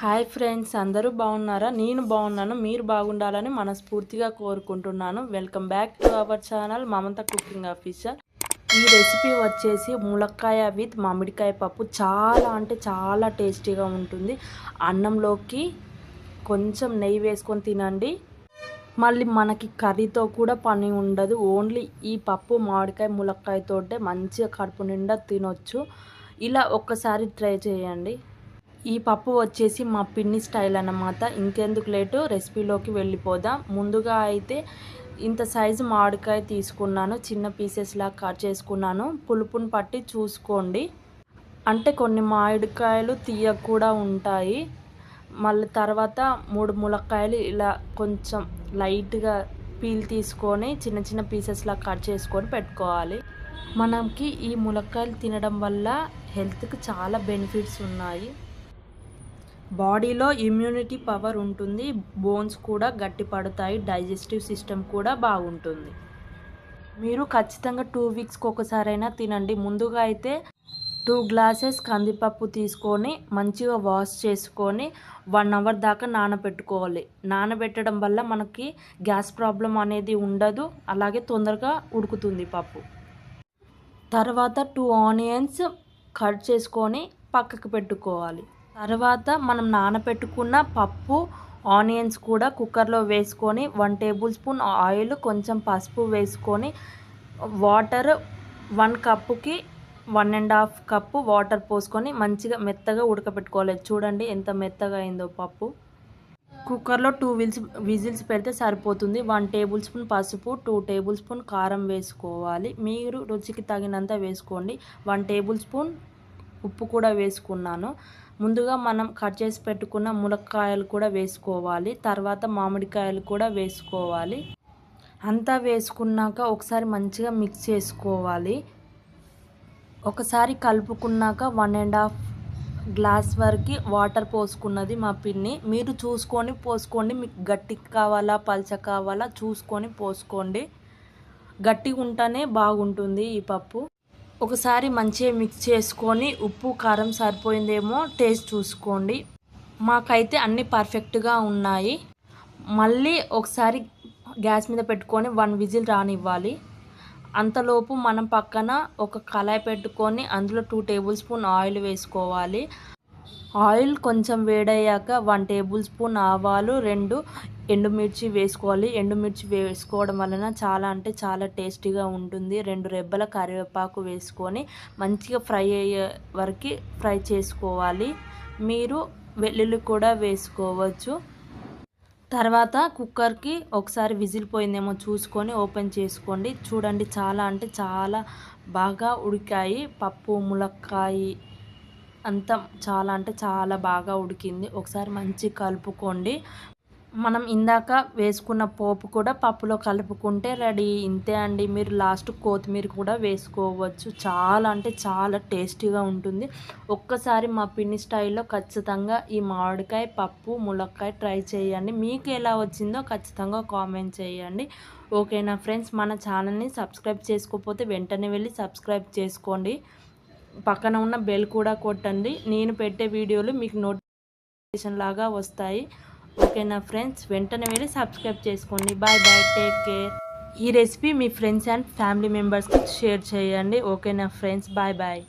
Hi friends, అందరూ బాగున్నారా? నేను బాగున్నాను. మీరు బాగుండాలని మనస్ఫూర్తిగా కోరుకుంటున్నాను. Welcome back to our channel Mamata cooking officer. ఈ రెసిపీ వచ్చేసి ములక్కాయ విత్ మామిడికాయ పప్పు. చాలా అంటే చాలా టేస్టీగా ఉంటుంది. అన్నంలోకి కొంచెం నెయ్యి వేసుకొని తినండి. మళ్ళీ మనకి కర్రీతో కూడా పని ఉండదు. ఓన్లీ ఈ పప్పు మామిడికాయ ములక్కాయతోటే మంచిగా కడుపు నిండా తినొచ్చు. ఇలా ఒక్కసారి ట్రై చేయండి. ఈ పప్పు వచ్చేసి మా పిన్ని స్టైల్ అన్నమాట. ఇంకెందుకు లేటు, రెసిపీలోకి వెళ్ళిపోదాం. ముందుగా అయితే ఇంత సైజు మామిడికాయ తీసుకున్నాను. చిన్న పీసెస్లా కట్ చేసుకున్నాను. పులుపుని పట్టి చూసుకోండి. అంటే కొన్ని మామిడికాయలు తీయ కూడా ఉంటాయి. మళ్ళీ తర్వాత 3 ములక్కాయలు ఇలా కొంచెం లైట్గా పీల్ తీసుకొని చిన్న చిన్న పీసెస్లా కట్ చేసుకొని పెట్టుకోవాలి. మనకి ఈ ములక్కాయలు తినడం వల్ల హెల్త్కి చాలా బెనిఫిట్స్ ఉన్నాయి. బాడీలో ఇమ్యూనిటీ పవర్ ఉంటుంది. బోన్స్ కూడా గట్టి పడతాయి. డైజెస్టివ్ సిస్టమ్ కూడా బాగుంటుంది. మీరు ఖచ్చితంగా 2 వీక్స్కి ఒకసారైనా తినండి. ముందుగా అయితే 2 గ్లాసెస్ కందిపప్పు తీసుకొని మంచిగా వాష్ చేసుకొని 1 అవర్ దాకా నానబెట్టుకోవాలి. నానబెట్టడం వల్ల మనకి గ్యాస్ ప్రాబ్లం అనేది ఉండదు. అలాగే తొందరగా ఉడుకుతుంది పప్పు. తర్వాత 2 ఆనియన్స్ కట్ చేసుకొని పక్కకు పెట్టుకోవాలి. తర్వాత మనం నానబెట్టుకున్న పప్పు, ఆనియన్స్ కూడా కుక్కర్లో వేసుకొని 1 టేబుల్ స్పూన్ ఆయిల్, కొంచెం పసుపు వేసుకొని వాటర్ 1 కప్పుకి 1.5 కప్పు వాటర్ పోసుకొని మంచిగా మెత్తగా ఉడకపెట్టుకోవాలి. చూడండి ఎంత మెత్తగా అయిందో పప్పు. కుక్కర్లో 2 విజిల్స్ పెడితే సరిపోతుంది. 1 టేబుల్ స్పూన్ పసుపు, 2 టేబుల్ స్పూన్ కారం వేసుకోవాలి. మీరు రుచికి తగినంత వేసుకోండి. 1 టేబుల్ స్పూన్ ఉప్పు కూడా వేసుకున్నాను. ముందుగా మనం కట్ చేసి పెట్టుకున్న ములక్కాయలు కూడా వేసుకోవాలి. తర్వాత మామిడికాయలు కూడా వేసుకోవాలి. అంతా వేసుకున్నాక ఒకసారి మంచిగా మిక్స్ చేసుకోవాలి. ఒకసారి కలుపుకున్నాక 1.5 గ్లాస్ వరకు వాటర్ పోసుకున్నది మా పిన్ని. మీరు చూసుకొని పోసుకోండి. మీకు గట్టిగా కావాలా పల్చగా కావాలా చూసుకొని పోసుకోండి. గట్టిగా ఉంటేనే బాగుంటుంది ఈ పప్పు. ఒకసారి మంచిగా మిక్స్ చేసుకొని ఉప్పు కారం సరిపోయిందేమో టేస్ట్ చూసుకోండి. మాకైతే అన్నీ పర్ఫెక్ట్గా ఉన్నాయి. మళ్ళీ ఒకసారి గ్యాస్ మీద పెట్టుకొని 1 విజిల్ రానివ్వాలి. అంతలోపు మనం పక్కన ఒక కళాయి పెట్టుకొని అందులో 2 టేబుల్ స్పూన్ ఆయిల్ వేసుకోవాలి. ఆయిల్ కొంచెం వేడయ్యాక 1 టేబుల్ స్పూన్ ఆవాలు, 2 ఎండుమిర్చి వేసుకోవాలి. ఎండుమిర్చి వేసుకోవడం వలన చాలా అంటే చాలా టేస్టీగా ఉంటుంది. 2 రెబ్బల కరివేపాకు వేసుకొని మంచిగా ఫ్రై అయ్యే వరకు ఫ్రై చేసుకోవాలి. మీరు వెల్లుల్లి కూడా వేసుకోవచ్చు. తర్వాత కుక్కర్కి ఒకసారి విజిల్ పోయిందేమో చూసుకొని ఓపెన్ చేసుకోండి. చూడండి చాలా అంటే చాలా బాగా ఉడికాయి. పప్పు ములక్కాయ అంతా చాలా అంటే చాలా బాగా ఉడికింది. ఒకసారి మంచిగా కలుపుకోండి. మనం ఇందాక వేసుకున్న పోపు కూడా పప్పులో కలుపుకుంటే రెడీ. ఇంతే అండి. మీరు లాస్ట్ కొత్తిమీర కూడా వేసుకోవచ్చు. చాలా అంటే చాలా టేస్టీగా ఉంటుంది. ఒక్కసారి మా పిన్ని స్టైల్లో ఖచ్చితంగా ఈ మామిడికాయ పప్పు ములక్కాయ ట్రై చేయండి. మీకు ఎలా వచ్చిందో ఖచ్చితంగా కామెంట్ చేయండి. ఓకేనా ఫ్రెండ్స్, మన ఛానల్ని సబ్స్క్రైబ్ చేసుకోకపోతే వెంటనే వెళ్ళి సబ్స్క్రైబ్ చేసుకోండి. పక్కన ఉన్న బెల్ కూడా కొట్టండి. నేను పెట్టే వీడియోలు మీకు నోటిఫికేషన్ లాగా వస్తాయి. ఓకేనా ఫ్రెండ్స్, వెంటనే వెళ్ళి సబ్స్క్రైబ్ చేసుకోండి. Bye bye, take care. ఈ రెసిపీ మీ ఫ్రెండ్స్ అండ్ ఫ్యామిలీ మెంబర్స్కి షేర్ చేయండి. ఓకేనా ఫ్రెండ్స్, బాయ్ బాయ్.